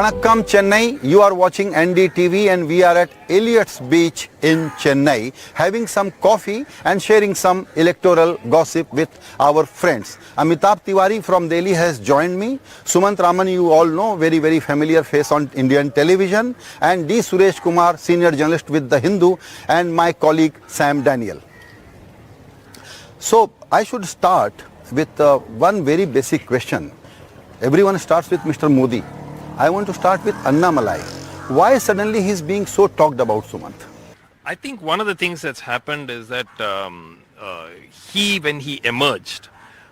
Vanakkam Chennai, you are watching NDTV and we are at Elliott's Beach in Chennai having some coffee and sharing some electoral gossip with our friends. Amitabh Tiwari from Delhi has joined me. Sumant Raman, you all know, very familiar face on Indian television, and D. Suresh Kumar, senior journalist with The Hindu, and my colleague Sam Daniel. So I should start with one very basic question. Everyone starts with Mr. Modi. I want to start with Annamalai. Why suddenly he's being so talked about, Sumant? I think one of the things that's happened is that when he emerged,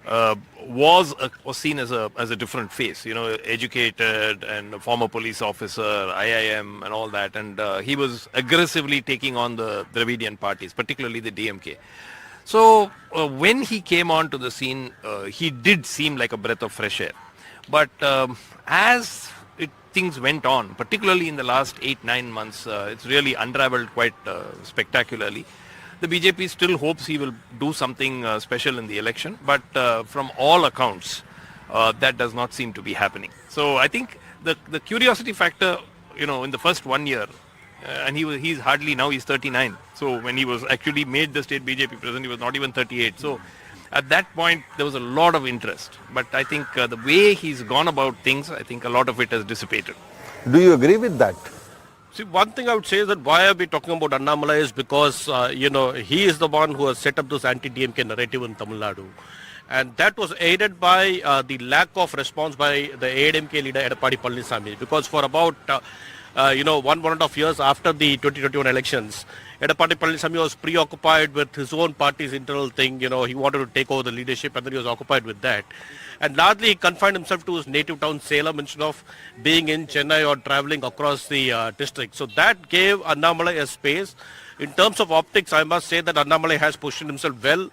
was seen as a different face. You know, educated and a former police officer, IIM and all that, and he was aggressively taking on the Dravidian parties, particularly the DMK. So when he came onto the scene, he did seem like a breath of fresh air. But as things went on, particularly in the last 8-9 months, it's really unraveled quite spectacularly. The BJP still hopes he will do something special in the election, but from all accounts, that does not seem to be happening. So I think the curiosity factor, you know, in the first 1 year, and he's hardly now, he's 39. So when he was actually made the state BJP president, he was not even 38. So at that point, there was a lot of interest. But I think the way he's gone about things, I think a lot of it has dissipated. Do you agree with that? See, one thing I would say is that why are we talking about Annamalai is because, he is the one who has set up this anti-DMK narrative in Tamil Nadu. And that was aided by the lack of response by the ADMK leader Edapadi Palaniswamy. Because for about, 1.5 years after the 2021 elections, Edapadi Palaniswamy was preoccupied with his own party's internal thing. You know, he wanted to take over the leadership and then he was occupied with that. And largely he confined himself to his native town Salem instead of being in Chennai or traveling across the district. So that gave Annamalai a space. In terms of optics, I must say that Annamalai has positioned himself well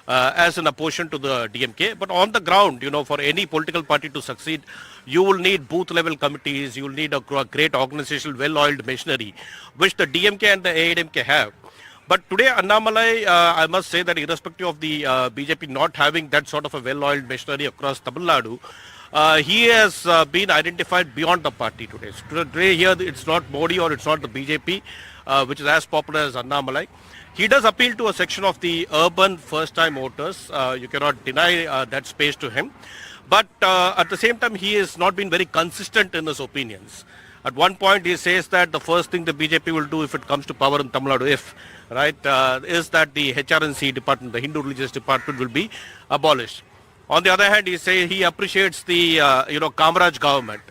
as an opposition to the DMK. But on the ground, for any political party to succeed, you will need booth level committees, you will need a great organizational, well-oiled machinery, which the DMK and the ADMK have. But today, Annamalai, I must say that irrespective of the BJP not having that sort of a well-oiled machinery across Tamil Nadu, he has been identified beyond the party today. So today here, it's not Modi or it's not the BJP, which is as popular as Annamalai. He does appeal to a section of the urban first-time voters. You cannot deny that space to him. But at the same time, he has not been very consistent in his opinions. At one point, he says that the first thing the BJP will do if it comes to power in Tamil Nadu, is that the HRNC department, the Hindu religious department, will be abolished. On the other hand, he appreciates the Kamaraj government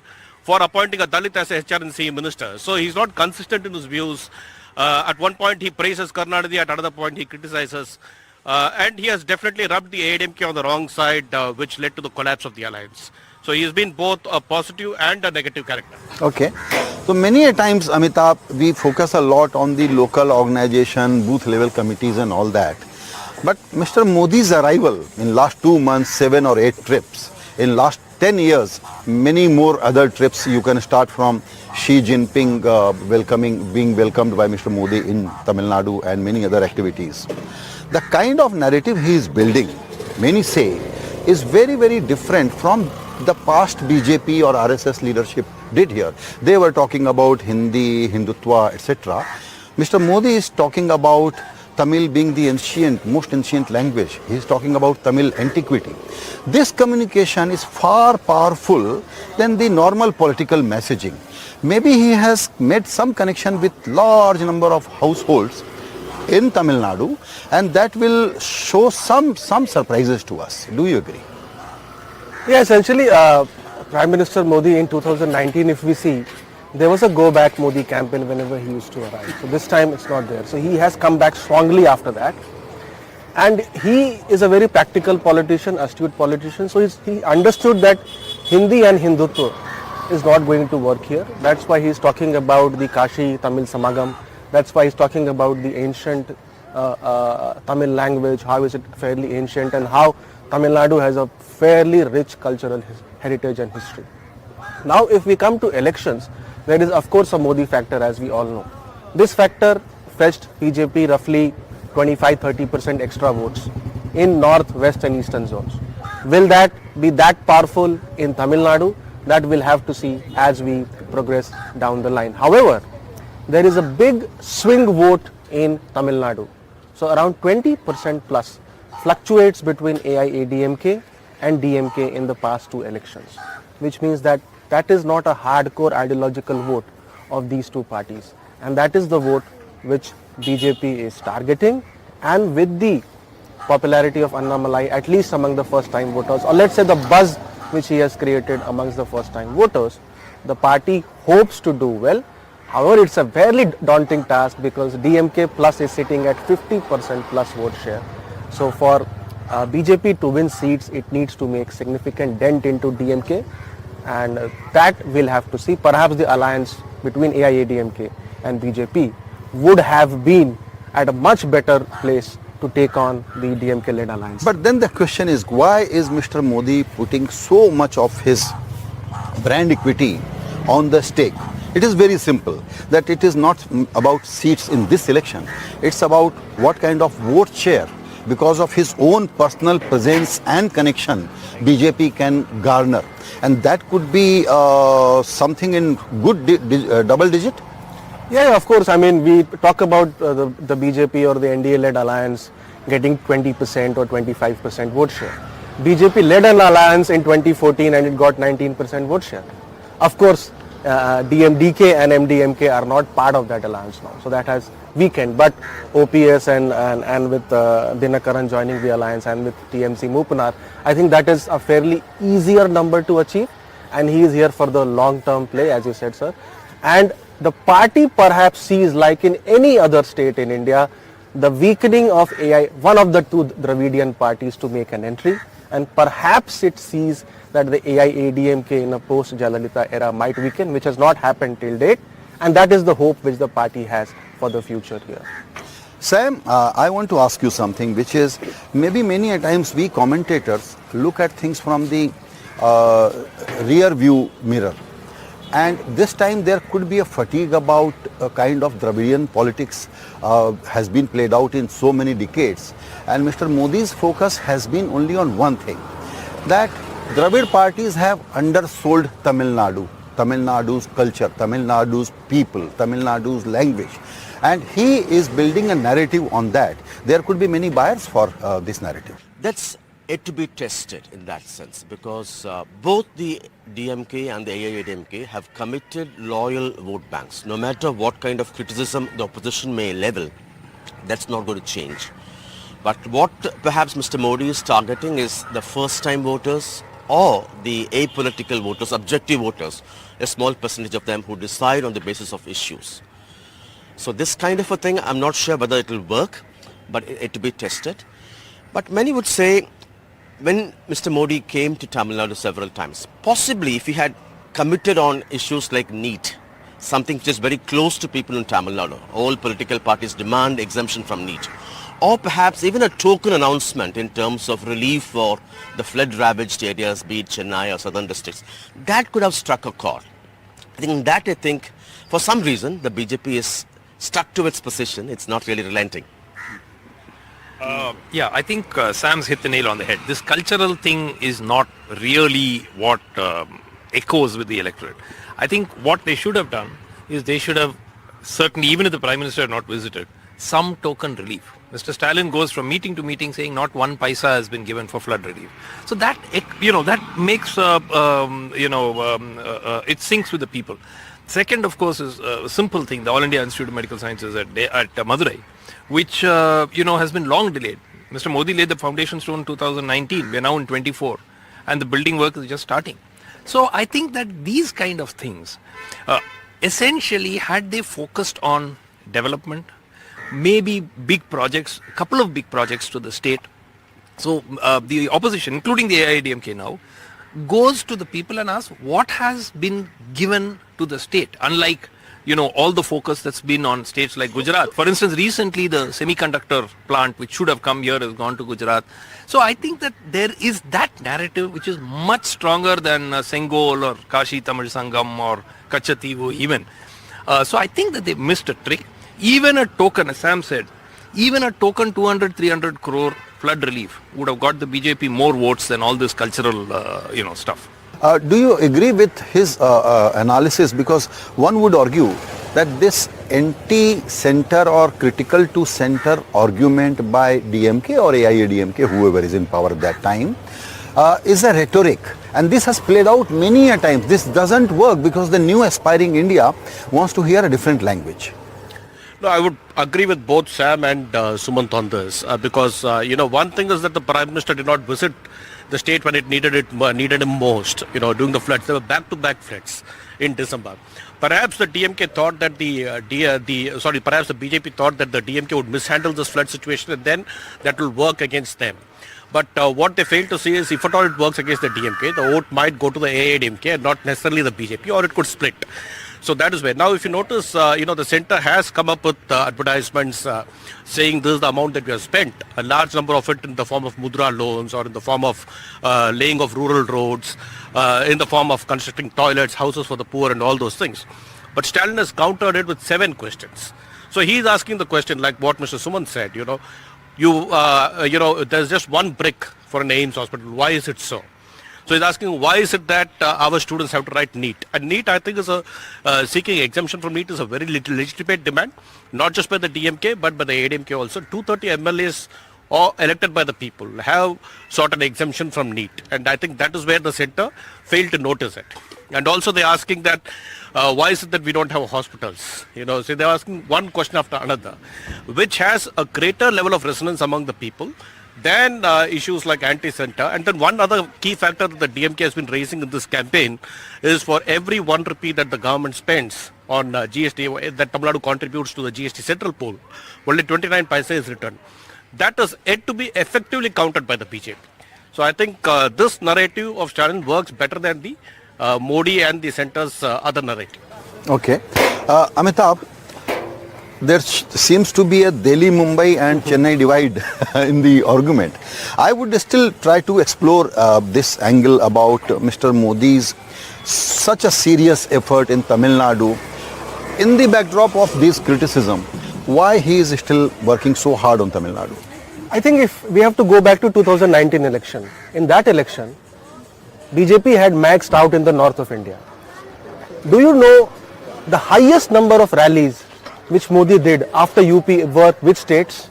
for appointing a Dalit as a HRNC minister. So he's not consistent in his views. At one point, he praises Karnataka. At another point, he criticizes. And he has definitely rubbed the ADMK on the wrong side, which led to the collapse of the alliance. So he has been both a positive and a negative character. Okay. So many a times, Amitabh, we focus a lot on the local organization, booth level committees and all that. But Mr. Modi's arrival in last 2 months, 7 or 8 trips, in last 10 years, many more other trips. You can start from Xi Jinping being welcomed by Mr. Modi in Tamil Nadu and many other activities. The kind of narrative he is building, many say, is very different from the past BJP or RSS leadership did here. They were talking about Hindi, Hindutva, etc. Mr. Modi is talking about Tamil being the most ancient language. He is talking about Tamil antiquity. This communication is far powerful than the normal political messaging. Maybe he has made some connection with large number of households in Tamil Nadu, and that will show some surprises to us. Do you agree? Yeah, essentially, Prime Minister Modi in 2019, if we see, there was a go back Modi campaign whenever he used to arrive. So this time it's not there. So he has come back strongly after that. And he is a very practical politician, astute politician. So he understood that Hindi and Hindutva is not going to work here. That's why he's talking about the Kashi Tamil Samagam. That's why he's talking about the ancient Tamil language, how is it fairly ancient, and how Tamil Nadu has a fairly rich cultural heritage and history. Now, if we come to elections, there is of course a Modi factor, as we all know. This factor fetched BJP roughly 25-30% extra votes in north, west and eastern zones. Will that be that powerful in Tamil Nadu? That we'll have to see as we progress down the line. However, there is a big swing vote in Tamil Nadu. So around 20% plus fluctuates between AIADMK and DMK in the past two elections, which means that that is not a hardcore ideological vote of these two parties, and that is the vote which BJP is targeting. And with the popularity of Annamalai, at least among the first time voters, or let's say the buzz which he has created amongst the first time voters, the party hopes to do well. However, it's a fairly daunting task because DMK plus is sitting at 50% plus vote share. So for BJP to win seats, it needs to make significant dent into DMK, and that we'll have to see. Perhaps the alliance between AIADMK and BJP would have been at a much better place to take on the DMK-led alliance. But then the question is, why is Mr. Modi putting so much of his brand equity on the stake? It is very simple, that it is not about seats in this election. It's about what kind of vote share, because of his own personal presence and connection, BJP can garner. And that could be something in good double digit? Yeah, of course. I mean, we talk about the BJP or the NDA-led alliance getting 20% or 25% vote share. BJP led an alliance in 2014 and it got 19% vote share. Of course, DMDK and MDMK are not part of that alliance now, so that has weakened. But OPS and with Dinakaran joining the alliance and with TMC Mupanar, I think that is a fairly easier number to achieve, and he is here for the long-term play, as you said, sir. And the party perhaps sees, like in any other state in India, the weakening of one of the two Dravidian parties to make an entry, and perhaps it sees that the AIADMK in a post-Jayalalitha era might weaken, which has not happened till date, and that is the hope which the party has for the future here. Sam, I want to ask you something, which is maybe many a times we commentators look at things from the rear view mirror. And this time there could be a fatigue about a kind of Dravidian politics has been played out in so many decades. And Mr. Modi's focus has been only on one thing, that Dravid parties have undersold Tamil Nadu, Tamil Nadu's culture, Tamil Nadu's people, Tamil Nadu's language. And he is building a narrative on that. There could be many buyers for this narrative. That's yet to be tested in that sense, because both the DMK and the AIADMK have committed loyal vote banks. No matter what kind of criticism the opposition may level, that's not going to change. But what perhaps Mr. Modi is targeting is the first-time voters or the apolitical voters, objective voters, a small percentage of them who decide on the basis of issues. So this kind of a thing, I'm not sure whether it will work, but it to be tested. But many would say, when Mr. Modi came to Tamil Nadu several times, possibly if he had committed on issues like NEET, something which is very close to people in Tamil Nadu, all political parties demand exemption from NEET, or perhaps even a token announcement in terms of relief for the flood-ravaged areas, be it Chennai or southern districts, that could have struck a chord. I think for some reason the BJP is stuck to its position. It's not really relenting. Yeah, I think Sam's hit the nail on the head. This cultural thing is not really what echoes with the electorate. I think what they should have done is they should have, certainly even if the Prime Minister had not visited, some token relief. Mr. Stalin goes from meeting to meeting saying not one paisa has been given for flood relief. So that, that makes, it syncs with the people. Second, of course, is a simple thing, the All India Institute of Medical Sciences at Madurai, which, has been long delayed. Mr. Modi laid the foundation stone in 2019. We are now in 24, and the building work is just starting. So I think that these kind of things, essentially, had they focused on development, maybe big projects, a couple of big projects to the state. So the opposition, including the AIADMK now, goes to the people and asks what has been given to the state, unlike all the focus that's been on states like Gujarat. For instance, recently the semiconductor plant which should have come here has gone to Gujarat. So I think that there is that narrative which is much stronger than Sengol or Kashi Tamil Sangam or Kachativu even. So I think that they missed a trick. Even a token, as Sam said, even a token 200, 300 crore flood relief would have got the BJP more votes than all this cultural, stuff. Do you agree with his analysis? Because one would argue that this anti-center or critical to center argument by DMK or AIADMK, whoever is in power at that time, is a rhetoric, and this has played out many a times. This doesn't work because the new aspiring India wants to hear a different language. No, I would agree with both Sam and Sumant on this because one thing is that the Prime Minister did not visit the state when it needed him most. During the floods, there were back-to-back floods in December. Perhaps the DMK thought that perhaps the BJP thought that the DMK would mishandle this flood situation, and then that will work against them. But what they fail to see is, if at all it works against the DMK, the vote might go to the AIADMK and not necessarily the BJP, or it could split. So that is where. Now, if you notice, the centre has come up with advertisements saying this is the amount that we have spent, a large number of it in the form of mudra loans or in the form of laying of rural roads, in the form of constructing toilets, houses for the poor and all those things. But Stalin has countered it with 7 questions. So he is asking the question like what Mr. Suman said, there's just one brick for an AIIMS hospital. Why is it so? So he's asking, why is it that our students have to write NEET? And NEET, I think, is seeking exemption from NEET is a very legitimate demand, not just by the DMK, but by the AIADMK also. 230 MLAs elected by the people have sought an exemption from NEET. And I think that is where the centre failed to notice it. And also they're asking that, why is it that we don't have hospitals? So they're asking one question after another, which has a greater level of resonance among the people than issues like anti-center. And then one other key factor that the DMK has been raising in this campaign is, for every 1 rupee that the government spends on GST, that Tamil Nadu contributes to the GST central pool, only 29 paisa is returned. That is yet to be effectively countered by the BJP. So I think this narrative of Stalin works better than the Modi and the centre's other narrative. Okay. Amitabh, there seems to be a Delhi, Mumbai and Chennai divide in the argument. I would still try to explore this angle about Mr. Modi's such a serious effort in Tamil Nadu. In the backdrop of this criticism, why he is still working so hard on Tamil Nadu? I think if we have to go back to 2019 election, in that election, BJP had maxed out in the north of India. Do you know the highest number of rallies which Modi did after UP were which states?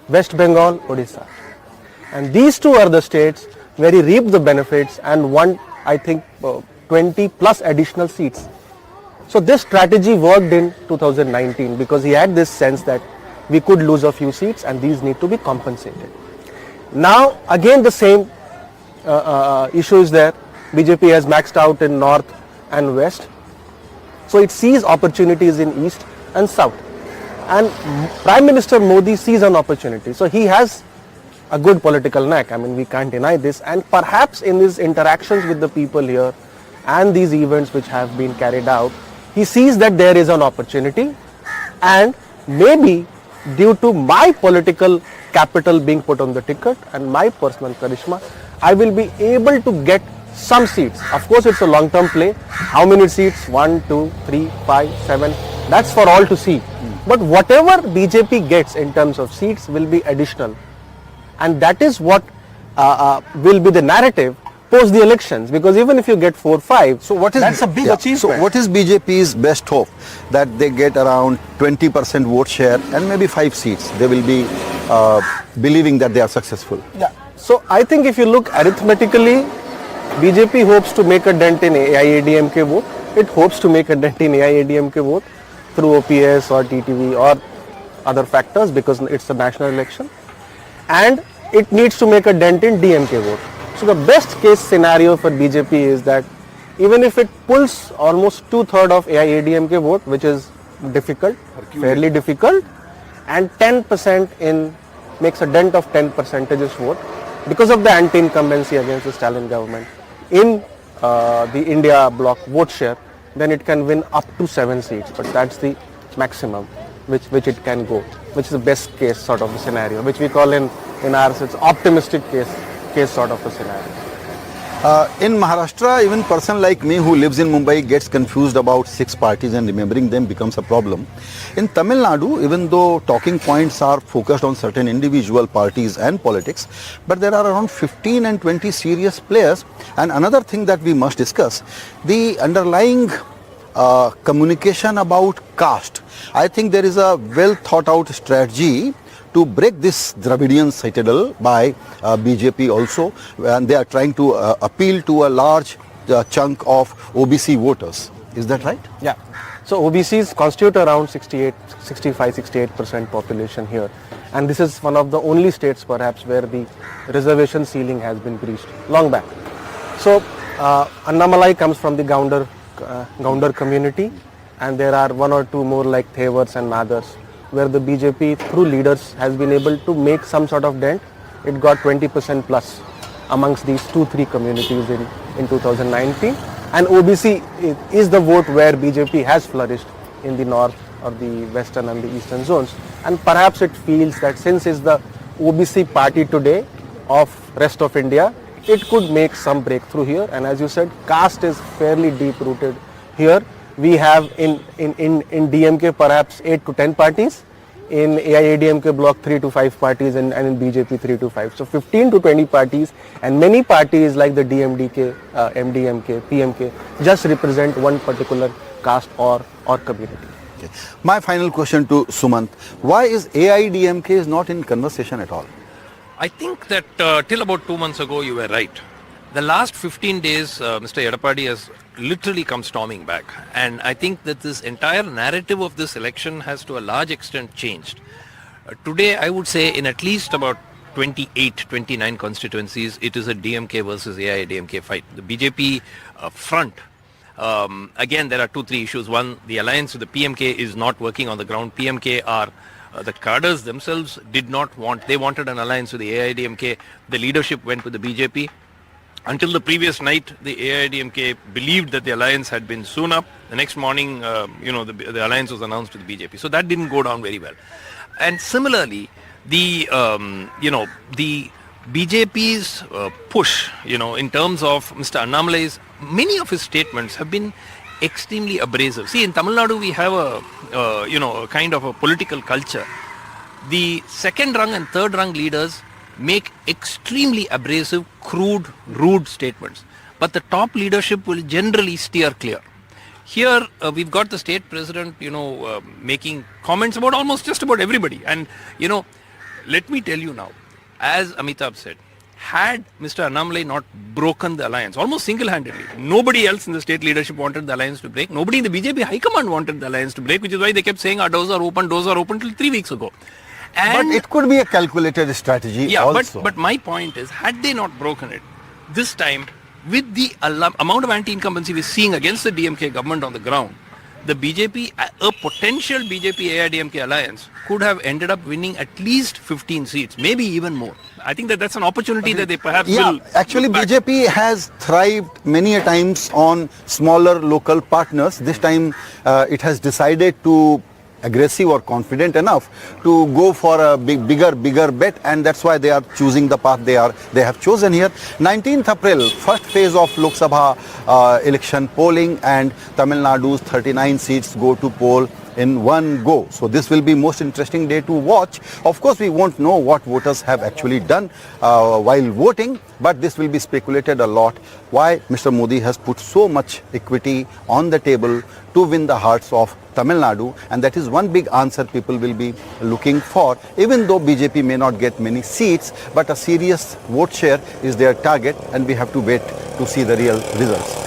West Bengal, Odisha. And these two are the states where he reaped the benefits and won, I think, 20 plus additional seats. So this strategy worked in 2019 because he had this sense that we could lose a few seats and these need to be compensated. Now again the same issue is there. BJP has maxed out in north and west. So it sees opportunities in east and south. And Prime Minister Modi sees an opportunity. So he has a good political knack. I mean, we can't deny this. And perhaps in his interactions with the people here and these events which have been carried out, he sees that there is an opportunity, and maybe due to my political capital being put on the ticket and my personal charisma, I will be able to get some seats. Of course, it's a long-term play. How many seats? 1, 2, 3, 5, 7. That's for all to see. But whatever BJP gets in terms of seats will be additional. And that is what will be the narrative post the elections. Because even if you get 4, 5, so what is, that's a big achievement. So what is BJP's best hope? That they get around 20% vote share and maybe 5 seats. They will be believing that they are successful. Yeah. So I think if you look arithmetically, BJP hopes to make a dent in AIADMK vote. It hopes to make a dent in AIADMK vote through OPS or TTV or other factors because it's a national election. And it needs to make a dent in DMK vote. So the best case scenario for BJP is that even if it pulls almost 2/3 of AIADMK vote, which is difficult, fairly difficult, and 10% makes a dent of 10 percentage vote because of the anti-incumbency against the Stalin government in the India bloc vote share, then it can win up to 7 seats. But that's the maximum which it can go, which is the best case sort of a scenario, which we call in ours it's optimistic case sort of a scenario. In Maharashtra, even person like me who lives in Mumbai gets confused about 6 parties and remembering them becomes a problem. In Tamil Nadu, even though talking points are focused on certain individual parties and politics, but there are around 15 and 20 serious players. And another thing that we must discuss, the underlying communication about caste. I think there is a well thought out strategy to break this Dravidian citadel by BJP also, and they are trying to appeal to a large chunk of OBC voters. Is that right? Yeah. So OBCs constitute around 68% population here, and this is one of the only states perhaps where the reservation ceiling has been breached long back. So Annamalai comes from the Gounder community, and there are one or two more like Thevars and Madars, where the BJP through leaders has been able to make some sort of dent. It got 20% plus amongst these 2-3 communities in 2019. And OBC is the vote where BJP has flourished in the north or the western and the eastern zones. And perhaps it feels that since it's the OBC party today of rest of India, it could make some breakthrough here. And as you said, caste is fairly deep rooted here. We have in DMK perhaps 8 to 10 parties, in AIADMK block 3 to 5 parties, and in BJP 3 to 5. So 15 to 20 parties, and many parties like the DMDK, MDMK, PMK just represent one particular caste or community. Okay. My final question to Sumant, why is AIDMK is not in conversation at all? I think that till about 2 months ago you were right. The last 15 days, Mr. Edapadi has literally come storming back. And I think that this entire narrative of this election has to a large extent changed. Today, I would say in at least about 28, 29 constituencies, it is a DMK versus AIDMK fight. The BJP front, again, there are 2-3 issues. One, the alliance with the PMK is not working on the ground. PMK are the cadres themselves did not want, they wanted an alliance with the AIDMK. The leadership went with the BJP. Until the previous night, the AIDMK believed that the alliance had been sewn up. The next morning, the alliance was announced to the BJP. So that didn't go down very well. And similarly, the BJP's push, in terms of Mr. Annamalai's, many of his statements have been extremely abrasive. See, in Tamil Nadu, we have a kind of a political culture. The second rung and third rung leaders make extremely abrasive, crude, rude statements. But the top leadership will generally steer clear. Here, we've got the state president, making comments about almost just about everybody. And, let me tell you now, as Amitabh said, had Mr. Annamalai not broken the alliance, almost single-handedly, nobody else in the state leadership wanted the alliance to break. Nobody in the BJP high command wanted the alliance to break, which is why they kept saying our doors are open till 3 weeks ago. But it could be a calculated strategy also. But my point is, had they not broken it, this time, with the amount of anti-incumbency we're seeing against the DMK government on the ground, the BJP, a potential BJP-AIDMK alliance could have ended up winning at least 15 seats, maybe even more. I think that's an opportunity that they perhaps will... Actually, BJP has thrived many a times on smaller local partners. This time, it has decided to aggressive or confident enough to go for a bigger bet, and that's why they are choosing the path they have chosen here. 19th April, first phase of Lok Sabha election polling, and Tamil Nadu's 39 seats go to poll in one go. So this will be most interesting day to watch. Of course, we won't know what voters have actually done while voting, but this will be speculated a lot why Mr. Modi has put so much equity on the table to win the hearts of Tamil Nadu, and that is one big answer people will be looking for. Even though BJP may not get many seats, but a serious vote share is their target, and we have to wait to see the real results.